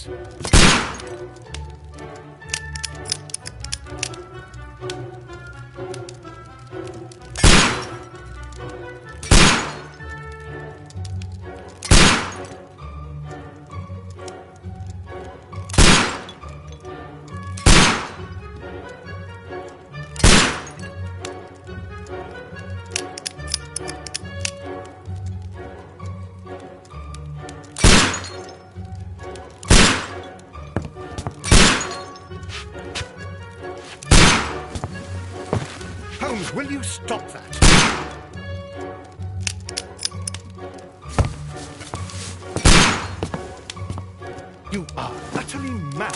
Holmes. Holmes, will you stop that? You are utterly mad.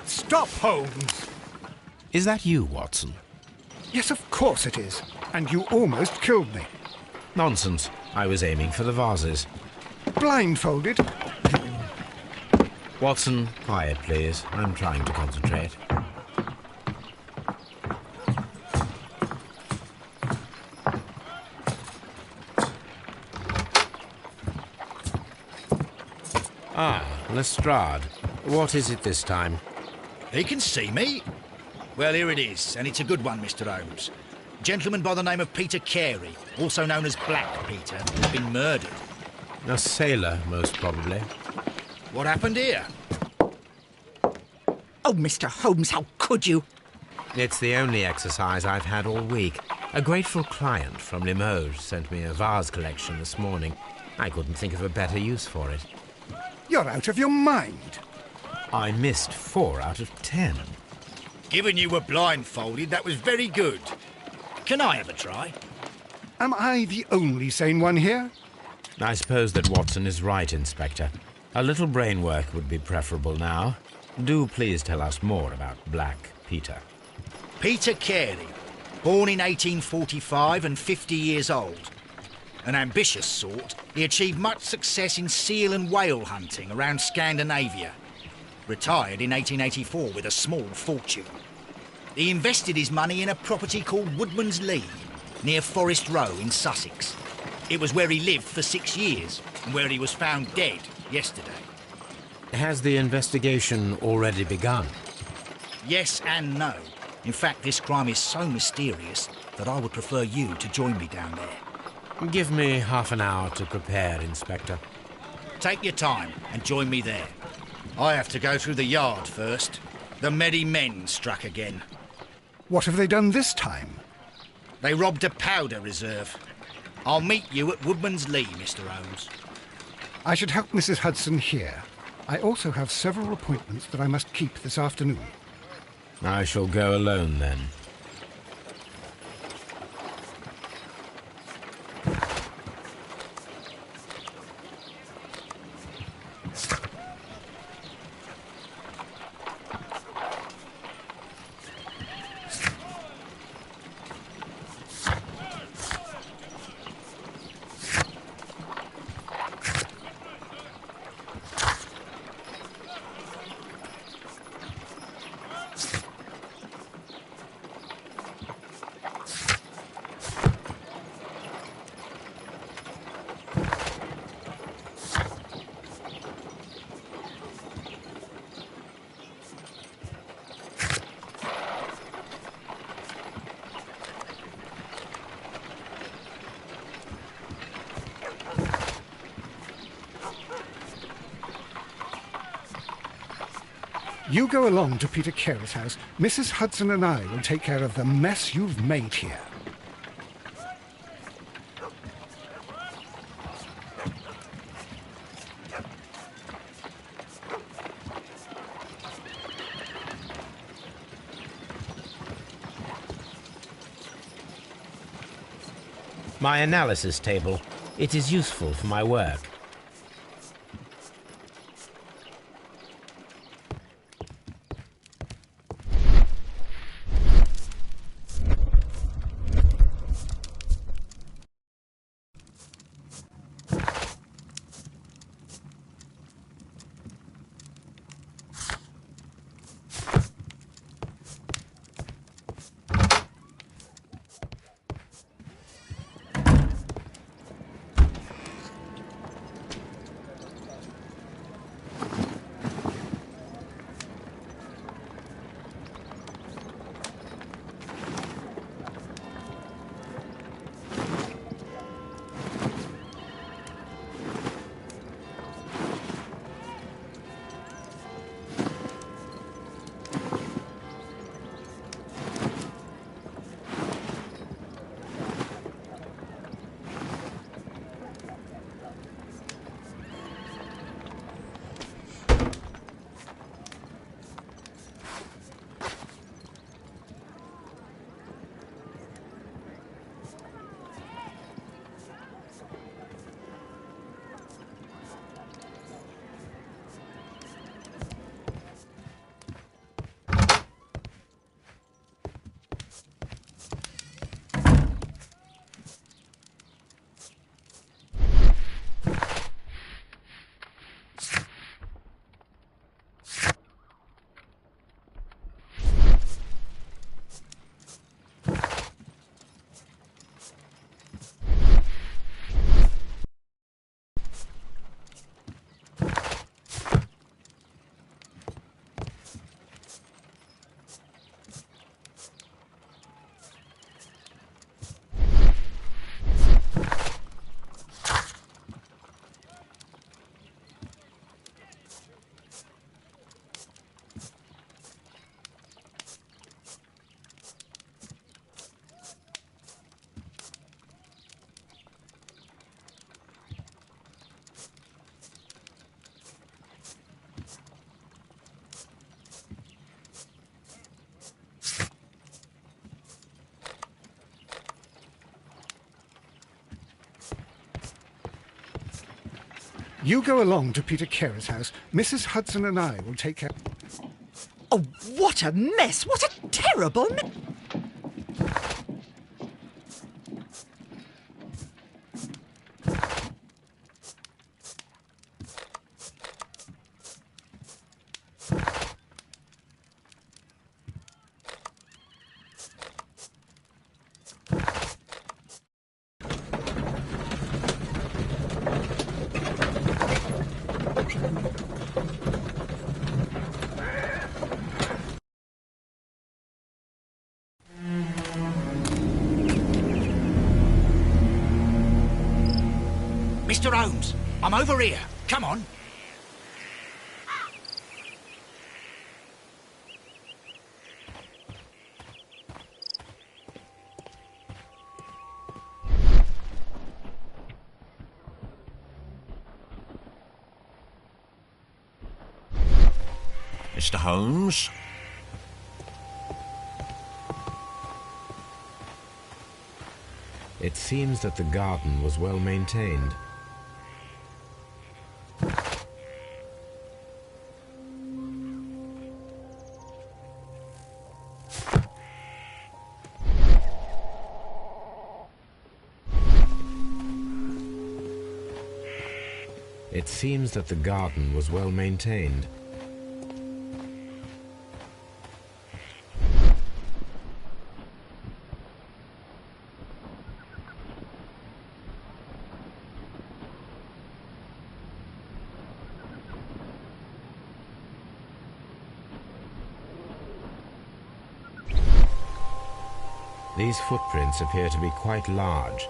Stop, Holmes! Is that you, Watson? Yes, of course it is. And you almost killed me. Nonsense. I was aiming for the vases. Blindfolded? Watson, quiet, please. I'm trying to concentrate. Ah, Lestrade. What is it this time? He can see me. Well, here it is, and it's a good one, Mr. Holmes. A gentleman by the name of Peter Carey, also known as Black Peter, has been murdered. A sailor, most probably. What happened here? Oh, Mr. Holmes, how could you? It's the only exercise I've had all week. A grateful client from Limoges sent me a vase collection this morning. I couldn't think of a better use for it. You're out of your mind. I missed 4 out of 10. Given you were blindfolded, that was very good. Can I have a try? Am I the only sane one here? I suppose that Watson is right, Inspector. A little brain work would be preferable now. Do please tell us more about Black Peter. Peter Carey, born in 1845 and 50 years old. An ambitious sort, he achieved much success in seal and whale hunting around Scandinavia. Retired in 1884 with a small fortune. He invested his money in a property called Woodman's Lee, near Forest Row in Sussex. It was where he lived for 6 years, and where he was found dead yesterday. Has the investigation already begun? Yes and no. In fact, this crime is so mysterious that I would prefer you to join me down there. Give me half an hour to prepare, Inspector. Take your time and join me there. I have to go through the yard first. The merry men struck again. What have they done this time? They robbed a powder reserve. I'll meet you at Woodman's Lee, Mr. Holmes. I should help Mrs. Hudson here. I also have several appointments that I must keep this afternoon. I shall go alone, then. You go along to Peter Carey's house. Mrs. Hudson and I will take care of the mess you've made here. My analysis table. It is useful for my work. You go along to Peter Carey's house. Mrs. Hudson and I will take care... Oh, what a mess! What a terrible mess! Mr. Holmes, I'm over here. Come on. Mr. Holmes? It seems that the garden was well maintained. It seems that the garden was well maintained. These footprints appear to be quite large.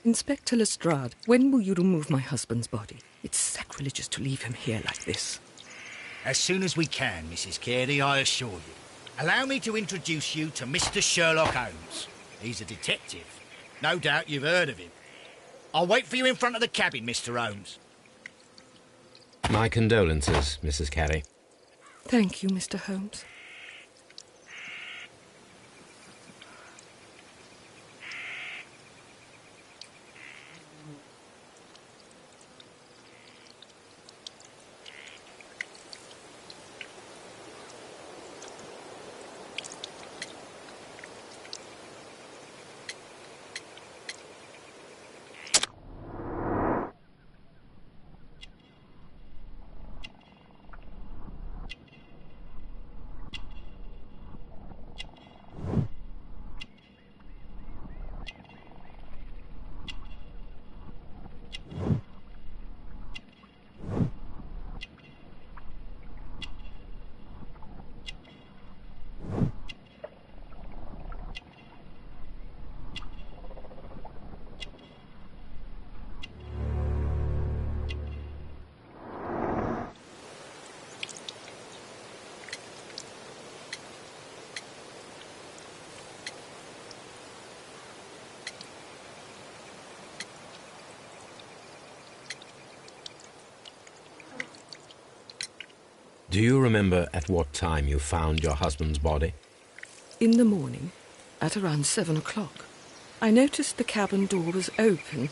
Inspector Lestrade, when will you remove my husband's body? It's sacrilegious to leave him here like this. As soon as we can, Mrs. Carey, I assure you. Allow me to introduce you to Mr. Sherlock Holmes. He's a detective. No doubt you've heard of him. I'll wait for you in front of the cabin, Mr. Holmes. My condolences, Mrs. Carey. Thank you, Mr. Holmes. Do you remember at what time you found your husband's body? In the morning, at around 7 o'clock. I noticed the cabin door was open,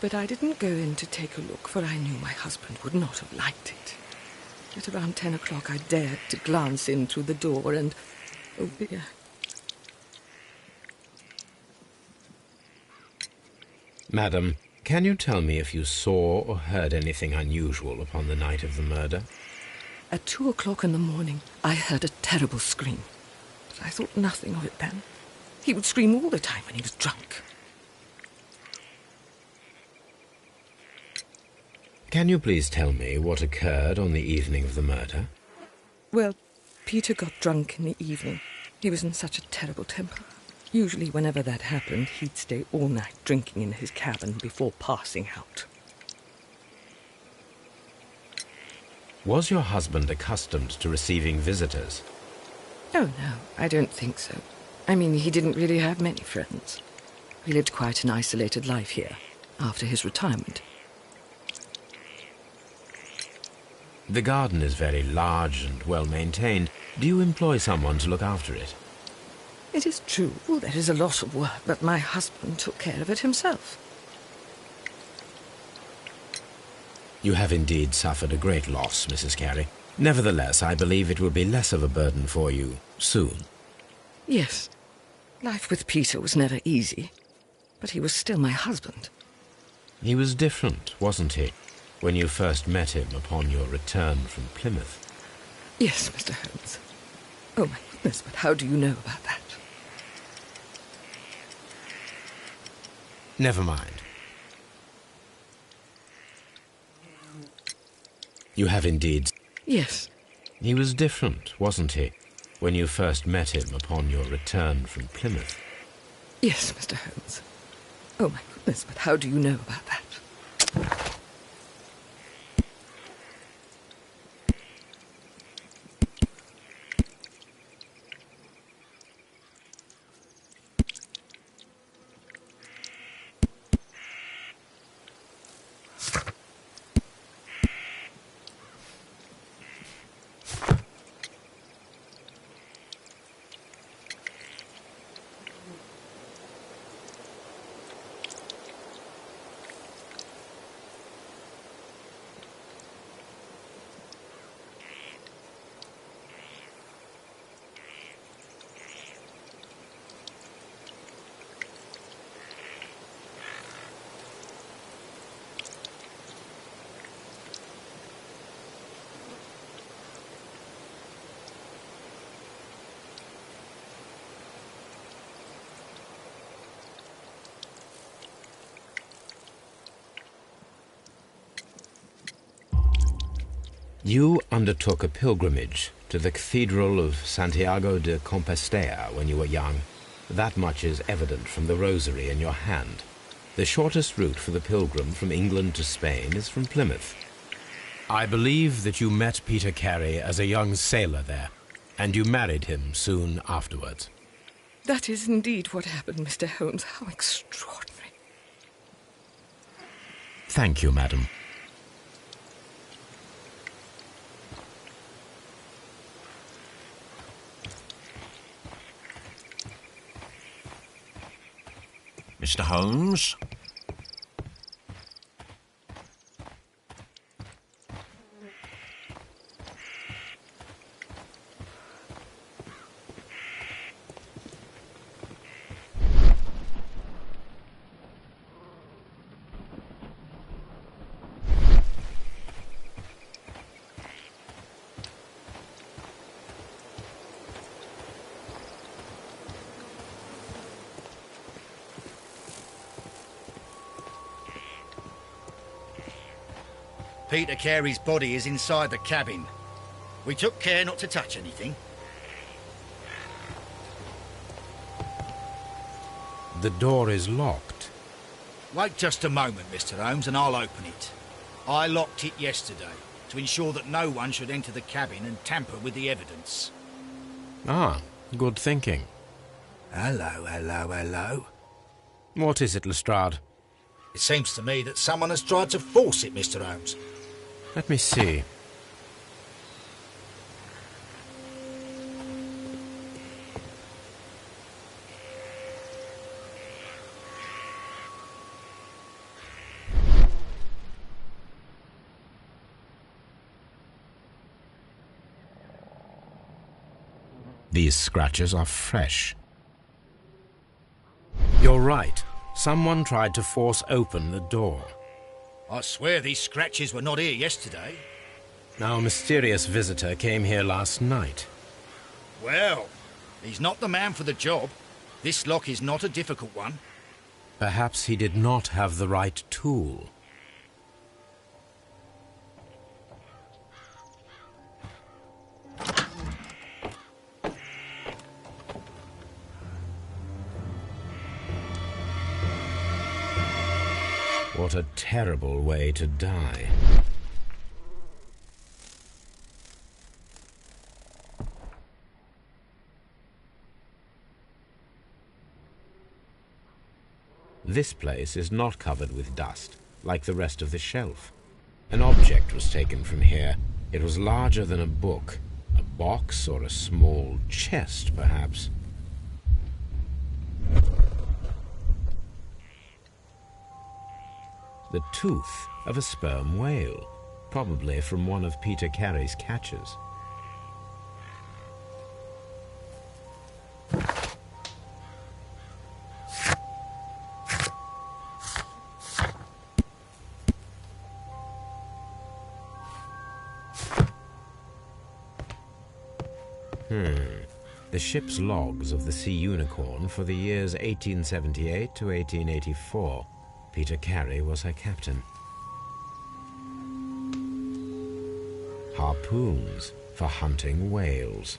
but I didn't go in to take a look, for I knew my husband would not have liked it. At around 10 o'clock, I dared to glance in through the door and... oh, dear. Madam, can you tell me if you saw or heard anything unusual upon the night of the murder? At 2 o'clock in the morning, I heard a terrible scream, but I thought nothing of it then. He would scream all the time when he was drunk. Can you please tell me what occurred on the evening of the murder? Well, Peter got drunk in the evening. He was in such a terrible temper. Usually whenever that happened, he'd stay all night drinking in his cabin before passing out. Was your husband accustomed to receiving visitors? Oh, no, I don't think so. I mean, he didn't really have many friends. He lived quite an isolated life here, after his retirement. The garden is very large and well-maintained. Do you employ someone to look after it? It is true, there is a lot of work, but my husband took care of it himself. You have indeed suffered a great loss, Mrs. Carey. Nevertheless, I believe it will be less of a burden for you soon. Yes. Life with Peter was never easy, but he was still my husband. He was different, wasn't he, when you first met him upon your return from Plymouth? Yes, Mr. Holmes. Oh, my goodness, but how do you know about that? Never mind. You have indeed... Yes. He was different, wasn't he, when you first met him upon your return from Plymouth? Yes, Mr. Holmes. Oh, my goodness, but how do you know about that? You undertook a pilgrimage to the Cathedral of Santiago de Compostela when you were young. That much is evident from the rosary in your hand. The shortest route for the pilgrim from England to Spain is from Plymouth. I believe that you met Peter Carey as a young sailor there, and you married him soon afterwards. That is indeed what happened, Mr. Holmes. How extraordinary. Thank you, madam. Mr. Holmes? Peter Carey's body is inside the cabin. We took care not to touch anything. The door is locked. Wait just a moment, Mr. Holmes, and I'll open it. I locked it yesterday to ensure that no one should enter the cabin and tamper with the evidence. Ah, good thinking. Hello, hello, hello. What is it, Lestrade? It seems to me that someone has tried to force it, Mr. Holmes. Let me see. These scratches are fresh. You're right. Someone tried to force open the door. I swear these scratches were not here yesterday. Our mysterious visitor came here last night. Well, he's not the man for the job. This lock is not a difficult one. Perhaps he did not have the right tool. What a terrible way to die. This place is not covered with dust, like the rest of the shelf. An object was taken from here. It was larger than a book, a box or a small chest, perhaps. The tooth of a sperm whale, probably from one of Peter Carey's catches. The ship's logs of the Sea Unicorn for the years 1878 to 1884. Peter Carey was her captain. Harpoons for hunting whales.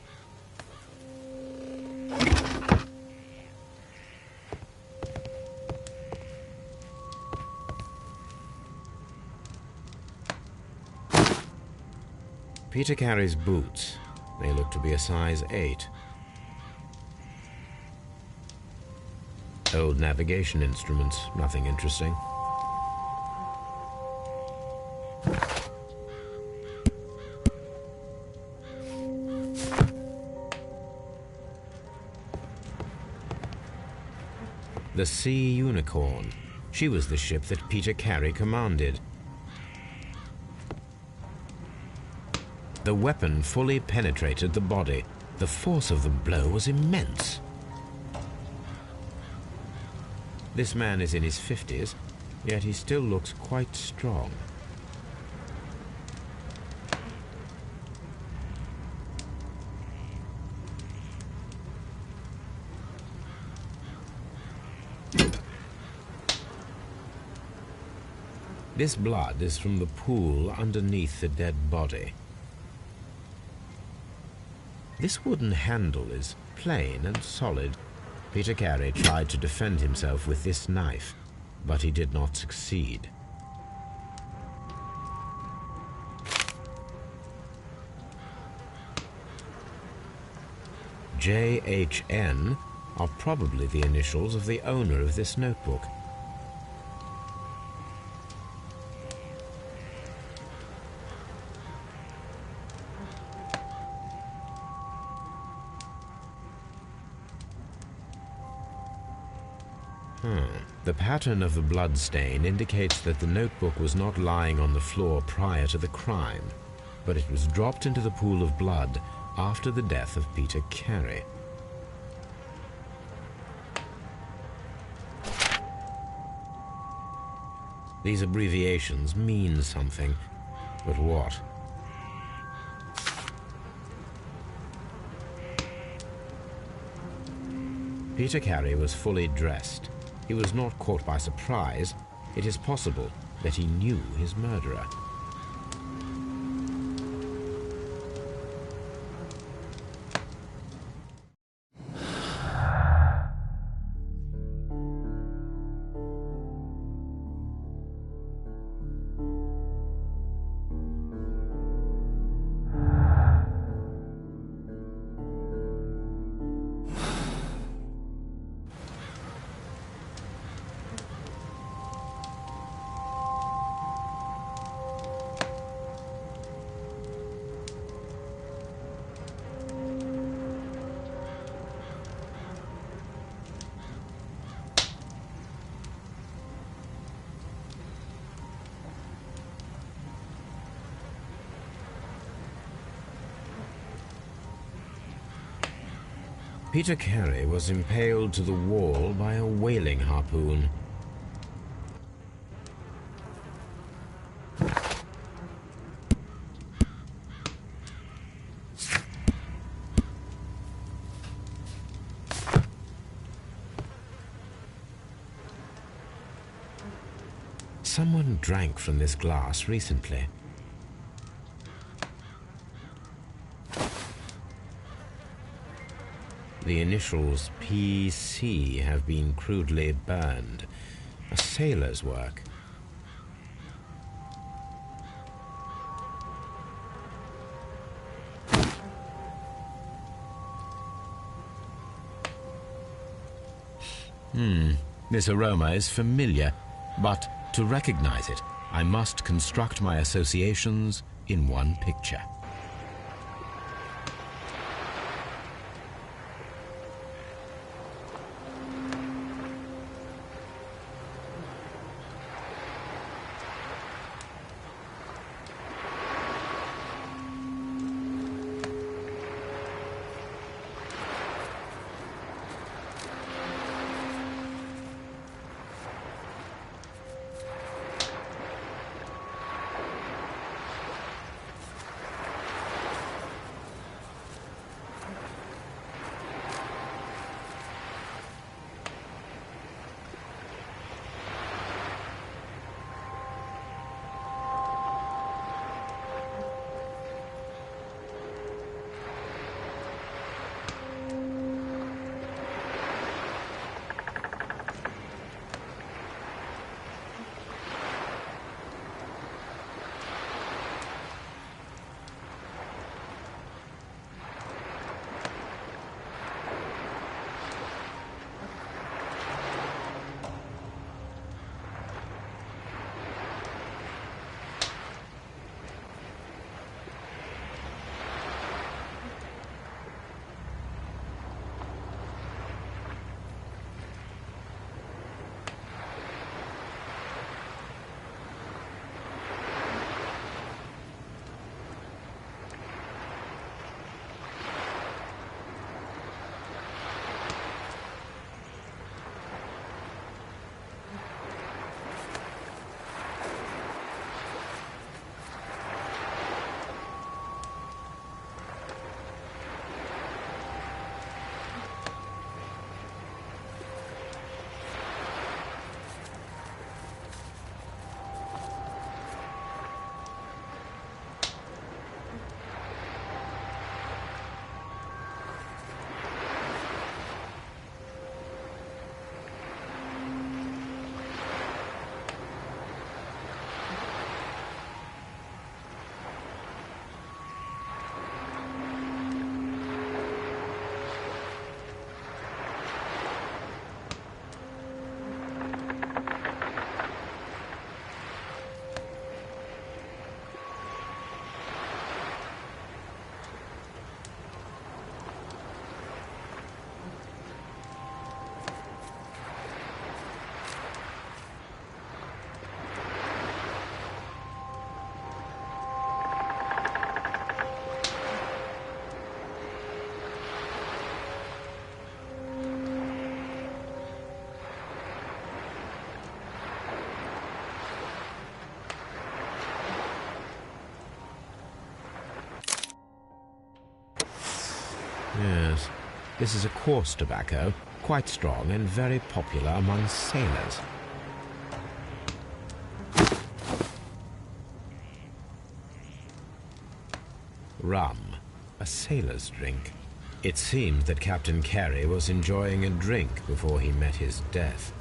Peter Carey's boots. They look to be a size 8. Old navigation instruments, nothing interesting. The Sea Unicorn. She was the ship that Peter Carey commanded. The weapon fully penetrated the body. The force of the blow was immense. This man is in his 50s, yet he still looks quite strong. This blood is from the pool underneath the dead body. This wooden handle is plain and solid. Peter Carey tried to defend himself with this knife, but he did not succeed. JHN are probably the initials of the owner of this notebook. The pattern of the blood stain indicates that the notebook was not lying on the floor prior to the crime, but it was dropped into the pool of blood after the death of Peter Carey. These abbreviations mean something, but what? Peter Carey was fully dressed. He was not caught by surprise. It is possible that he knew his murderer. Peter Carey was impaled to the wall by a whaling harpoon. Someone drank from this glass recently. The initials PC have been crudely burned. A sailor's work. This aroma is familiar, but to recognize it, I must construct my associations in one picture. Yes, this is a coarse tobacco, quite strong and very popular among sailors. Rum, a sailor's drink. It seemed that Captain Carey was enjoying a drink before he met his death.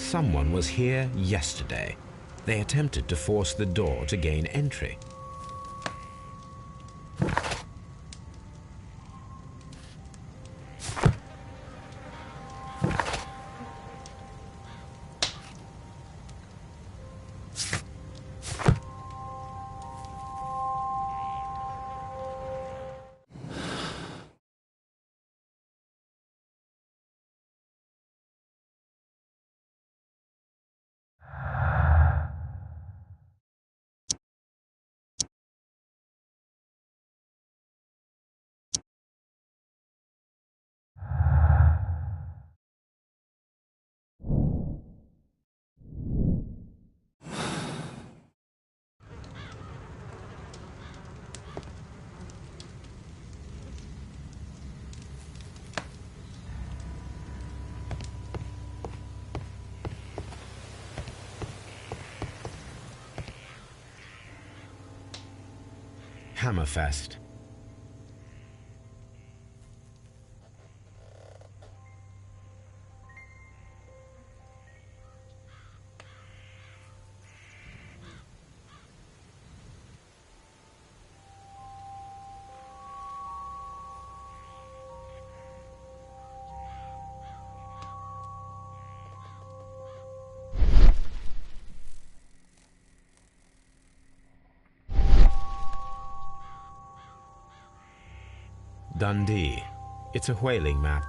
Someone was here yesterday. They attempted to force the door to gain entry. Hammerfest. Dundee. It's a whaling map.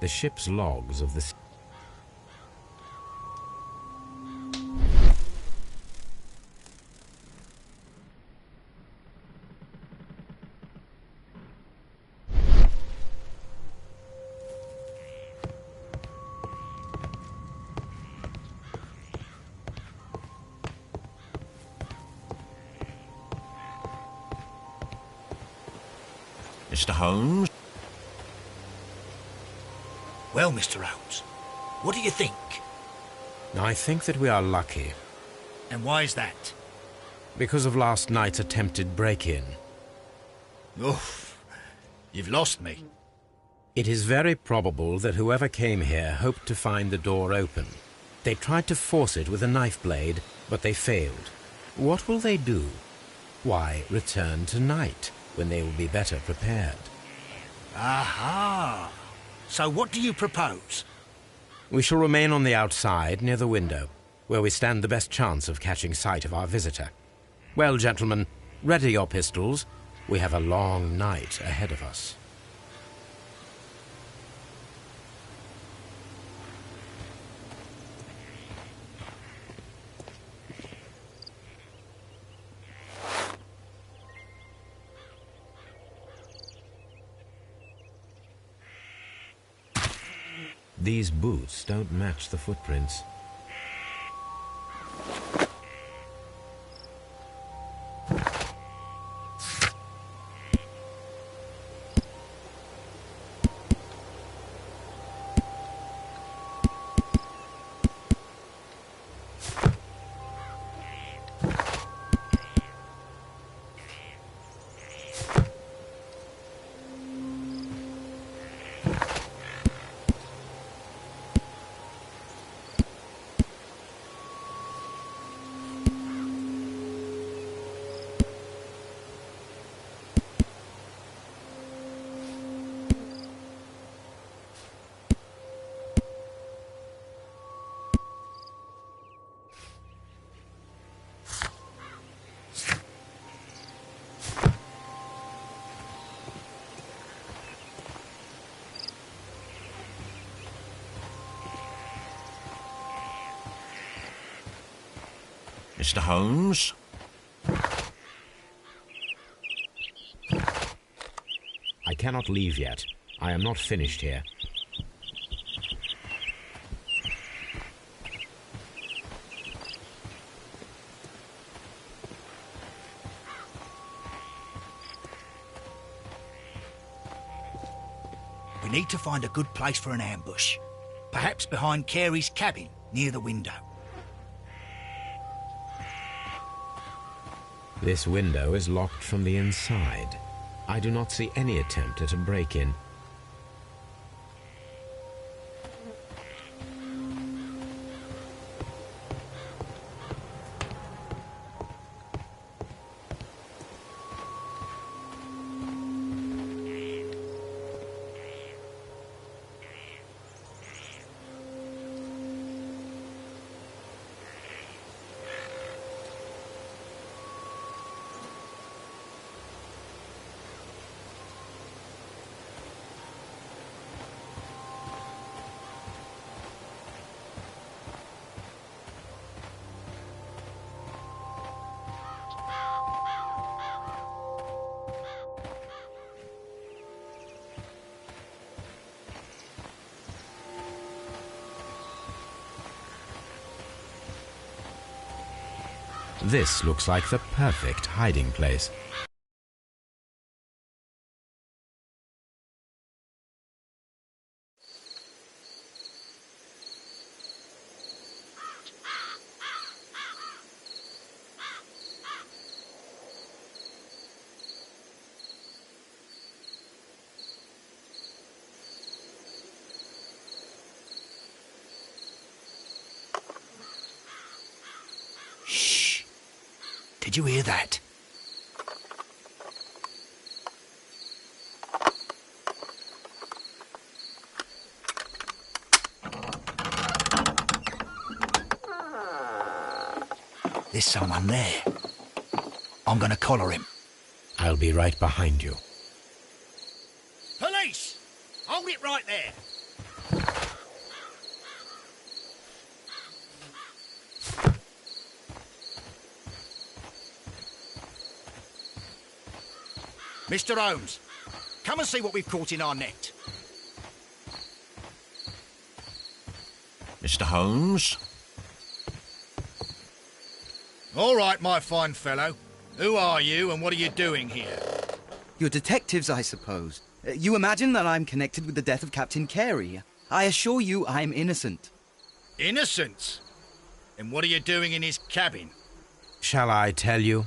The ship's logs of the... Mr. Holmes? Well, Mr. Holmes, what do you think? I think that we are lucky, And why is that? because of last night's attempted break-in. Oof, you've lost me. It is very probable that whoever came here hoped to find the door open. They tried to force it with a knife blade, but they failed. What will they do? Why, return tonight, when they will be better prepared. Aha! So what do you propose? We shall remain on the outside, near the window, where we stand the best chance of catching sight of our visitor. Well, gentlemen, ready your pistols. We have a long night ahead of us. These boots don't match the footprints. Mr. Holmes? I cannot leave yet. I am not finished here. We need to find a good place for an ambush. Perhaps behind Carey's cabin, near the window. This window is locked from the inside. I do not see any attempt at a break-in. This looks like the perfect hiding place. Did you hear that? There's someone there. I'm gonna collar him. I'll be right behind you. Police! Hold it right there. Mr. Holmes, come and see what we've caught in our net. Mr. Holmes? All right, my fine fellow. Who are you and what are you doing here? You're detectives, I suppose. You imagine that I'm connected with the death of Captain Carey. I assure you I'm innocent. Innocent? And what are you doing in his cabin? Shall I tell you?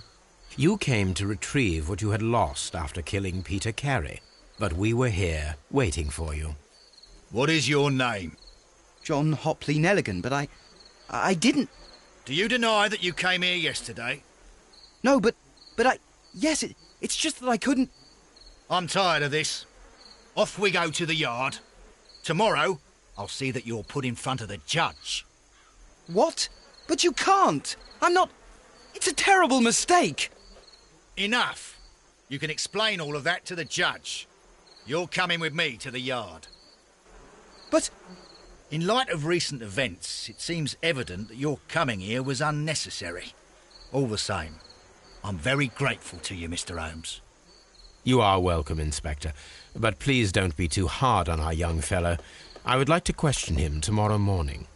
You came to retrieve what you had lost after killing Peter Carey, but we were here waiting for you. What is your name? John Hopley Nelligan, but I didn't... Do you deny that you came here yesterday? No, but yes, it's just that I couldn't... I'm tired of this. Off we go to the yard. Tomorrow, I'll see that you're put in front of the judge. What? But you can't! I'm not... It's a terrible mistake! Enough. You can explain all of that to the judge. You're coming with me to the yard. But... In light of recent events, it seems evident that your coming here was unnecessary. All the same, I'm very grateful to you, Mr. Holmes. You are welcome, Inspector, but please don't be too hard on our young fellow. I would like to question him tomorrow morning.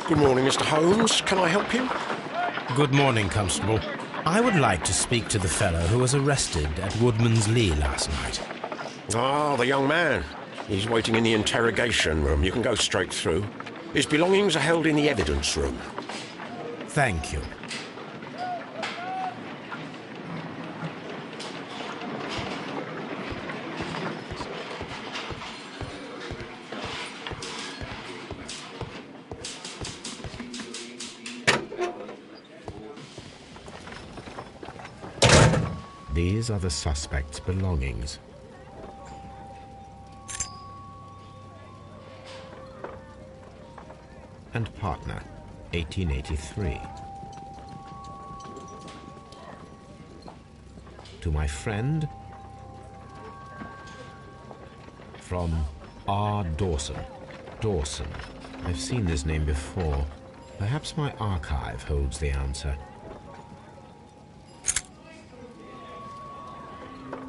Good morning, Mr. Holmes. Can I help you? Good morning, Constable. I would like to speak to the fellow who was arrested at Woodman's Lee last night. Ah, the young man. He's waiting in the interrogation room. You can go straight through. His belongings are held in the evidence room. Thank you. These are the suspect's belongings. And partner, 1883. To my friend, from R. Dawson. Dawson. I've seen this name before. Perhaps my archive holds the answer.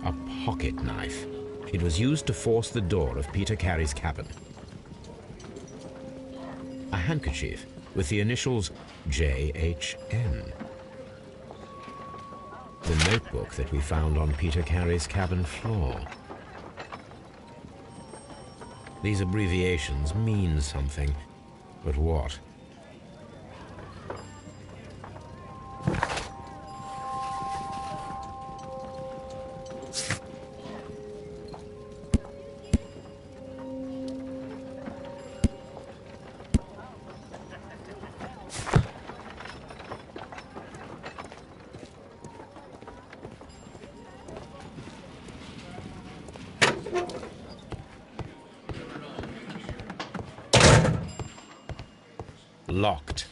A pocket knife. It was used to force the door of Peter Carey's cabin. A handkerchief with the initials J.H.N. The notebook that we found on Peter Carey's cabin floor. These abbreviations mean something, but what? Locked.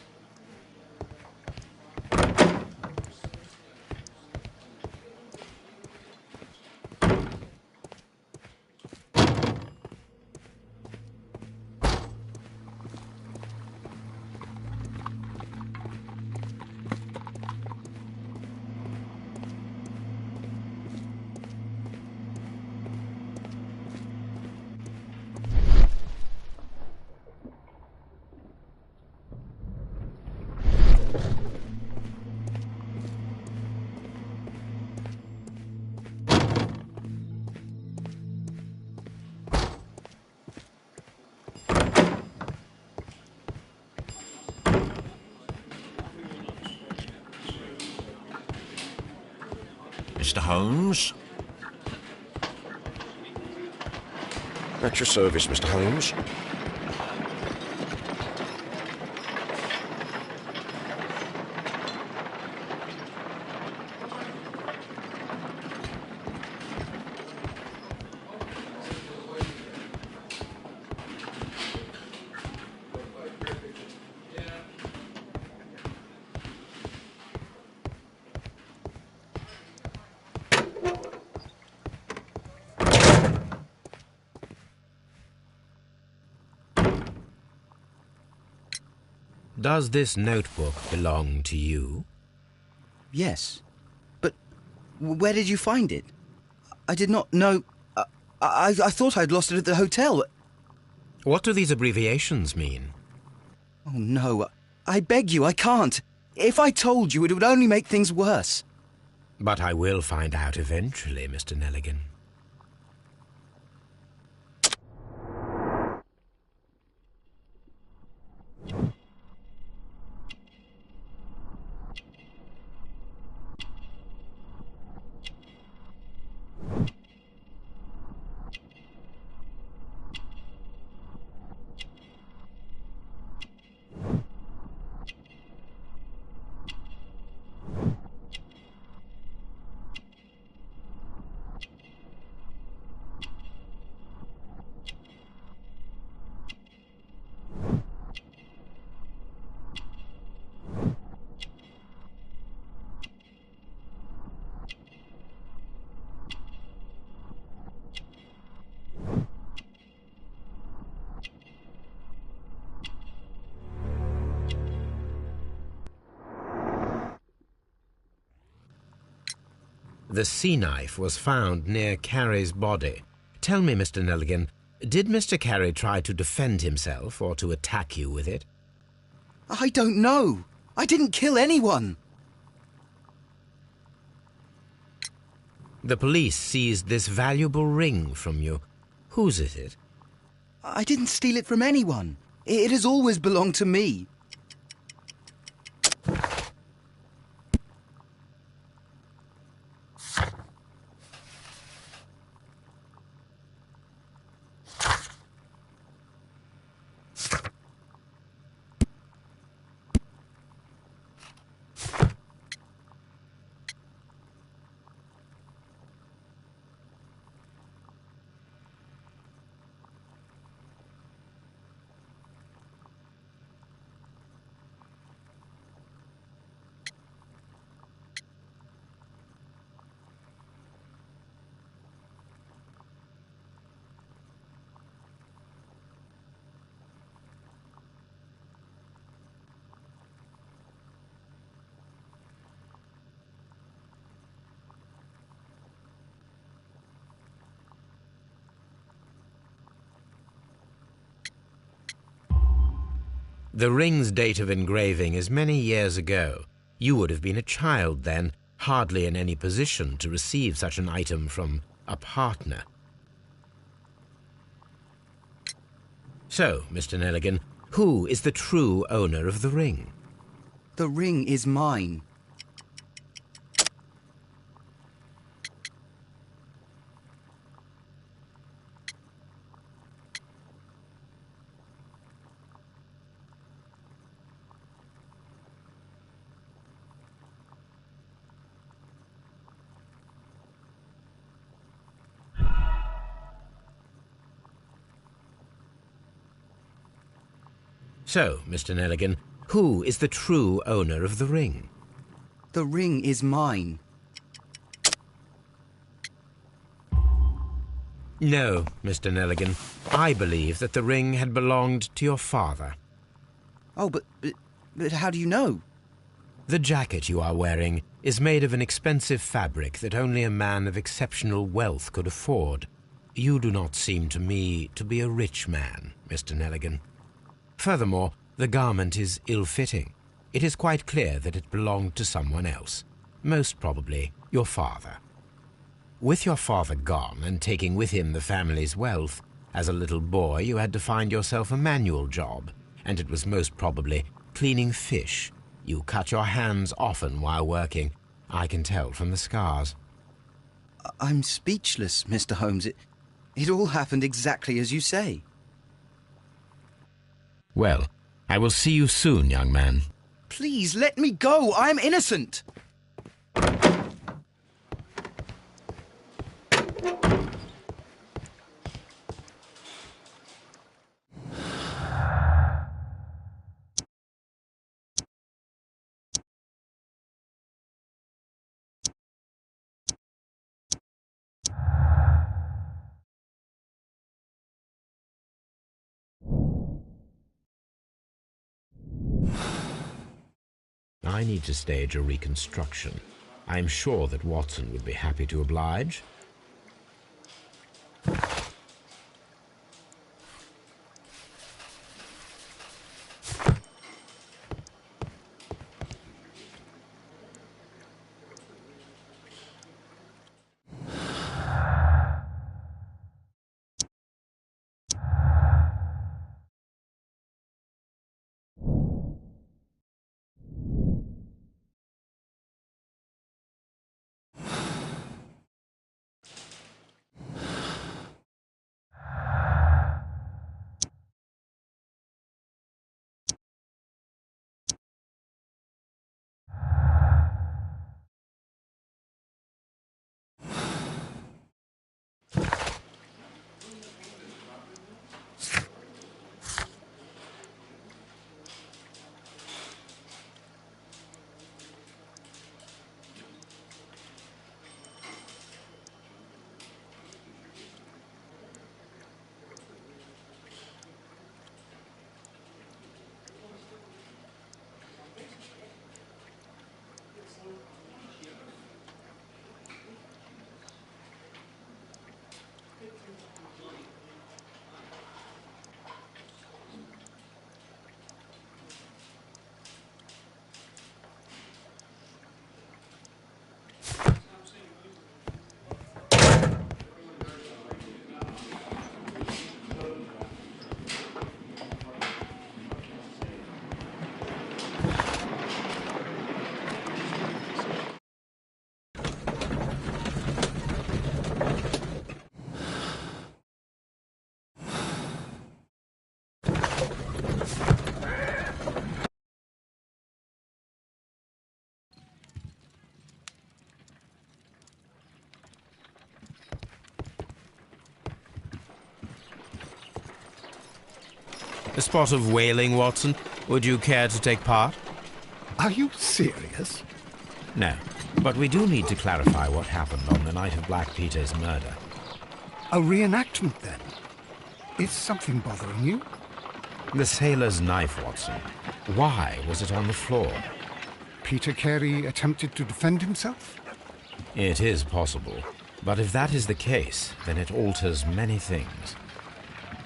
Mr. Holmes? At your service, Mr. Holmes. Does this notebook belong to you? Yes. But where did you find it? I did not know... I thought I'd lost it at the hotel. What do these abbreviations mean? Oh, no. I beg you, I can't. If I told you, it would only make things worse. But I will find out eventually, Mr. Nelligan. The sea knife was found near Carey's body. Tell me, Mr. Nelligan, did Mr. Carey try to defend himself or to attack you with it? I don't know. I didn't kill anyone. The police seized this valuable ring from you. Whose is it? I didn't steal it from anyone. It has always belonged to me. The ring's date of engraving is many years ago. You would have been a child then, hardly in any position to receive such an item from a partner. So, Mr. Nelligan, who is the true owner of the ring? The ring is mine. So, Mr. Nelligan, who is the true owner of the ring? The ring is mine. No, Mr. Nelligan. I believe that the ring had belonged to your father. Oh, but how do you know? The jacket you are wearing is made of an expensive fabric that only a man of exceptional wealth could afford. You do not seem to me to be a rich man, Mr. Nelligan. Furthermore, the garment is ill-fitting. It is quite clear that it belonged to someone else, most probably your father. With your father gone and taking with him the family's wealth, as a little boy you had to find yourself a manual job, and it was most probably cleaning fish. You cut your hands often while working. I can tell from the scars. I'm speechless, Mr. Holmes. It all happened exactly as you say. Well, I will see you soon, young man. Please, let me go. I'm innocent. I need to stage a reconstruction. I am sure that Watson would be happy to oblige. A spot of whaling, Watson. Would you care to take part? Are you serious? No, but we do need to clarify what happened on the night of Black Peter's murder. A reenactment, then? Is something bothering you? The sailor's knife, Watson. Why was it on the floor? Peter Carey attempted to defend himself? It is possible. But if that is the case, then it alters many things.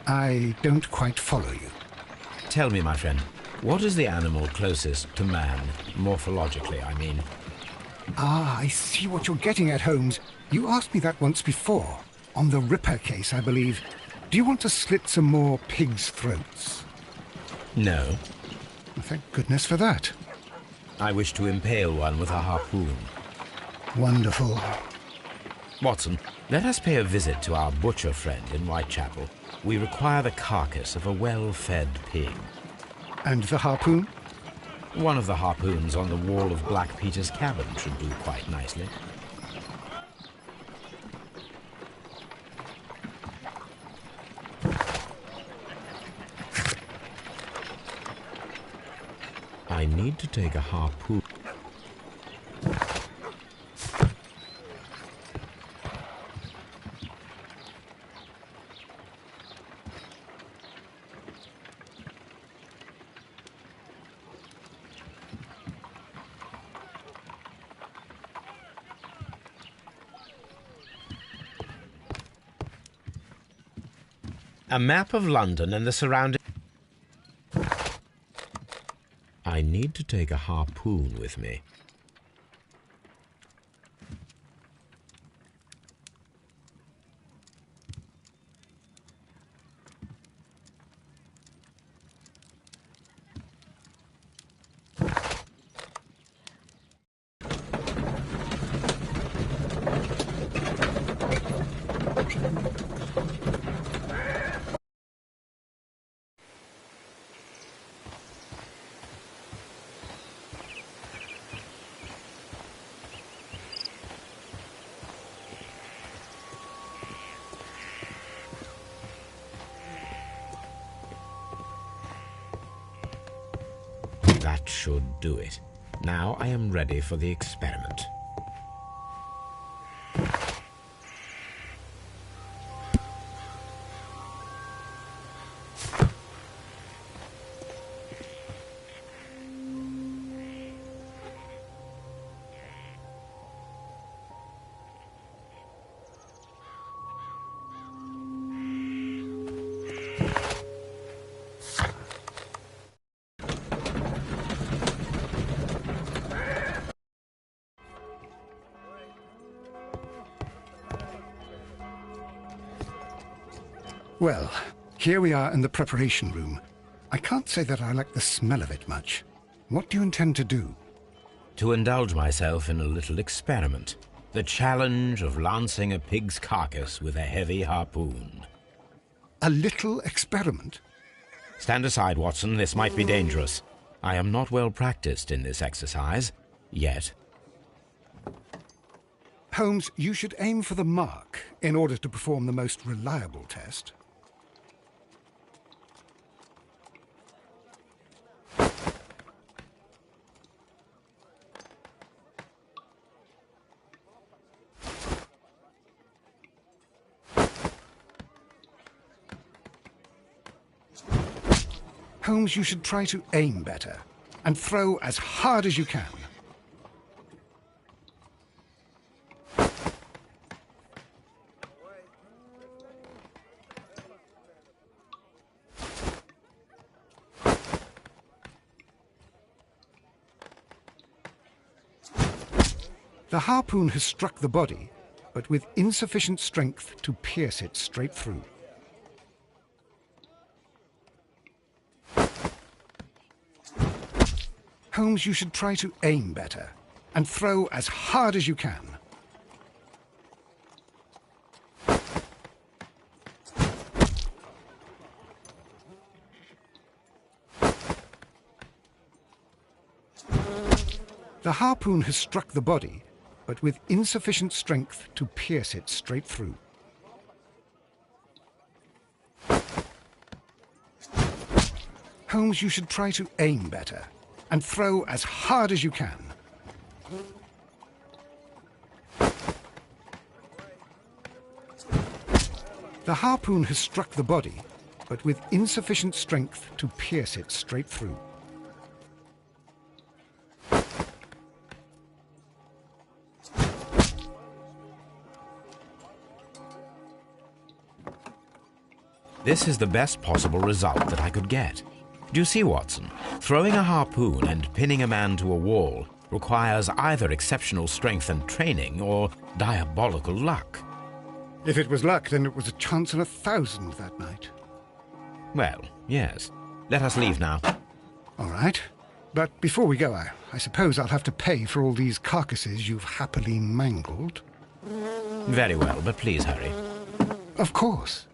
I don't quite follow you. Tell me, my friend, What is the animal closest to man, morphologically, I mean? Ah, I see what you're getting at, Holmes. You asked me that once before. On the Ripper case, I believe. Do you want to slit some more pigs' throats? No. Well, thank goodness for that. I wish to impale one with a harpoon. Wonderful. Watson, let us pay a visit to our butcher friend in Whitechapel. We require the carcass of a well-fed pig. And the harpoon? One of the harpoons on the wall of Black Peter's cabin should do quite nicely. I need to take a harpoon. A map of London and the surrounding... I need to take a harpoon with me. That should do it. Now I am ready for the experiment. Well, here we are in the preparation room. I can't say that I like the smell of it much. What do you intend to do? To indulge myself in a little experiment. The challenge of lancing a pig's carcass with a heavy harpoon. A little experiment? Stand aside, Watson. This might be dangerous. I am not well practiced in this exercise. Yet. Holmes, you should aim for the mark in order to perform the most reliable test. Holmes, you should try to aim better and throw as hard as you can. The harpoon has struck the body, but with insufficient strength to pierce it straight through. Holmes, you should try to aim better and throw as hard as you can. The harpoon has struck the body, but with insufficient strength to pierce it straight through. Holmes, you should try to aim better and throw as hard as you can. The harpoon has struck the body, but with insufficient strength to pierce it straight through. This is the best possible result that I could get. Do you see, Watson? Throwing a harpoon and pinning a man to a wall requires either exceptional strength and training or diabolical luck. If it was luck, then it was a chance in 1,000 that night. Well, yes. Let us leave now. All right. But before we go, I suppose I'll have to pay for all these carcasses you've happily mangled. Very well, but please hurry. Of course.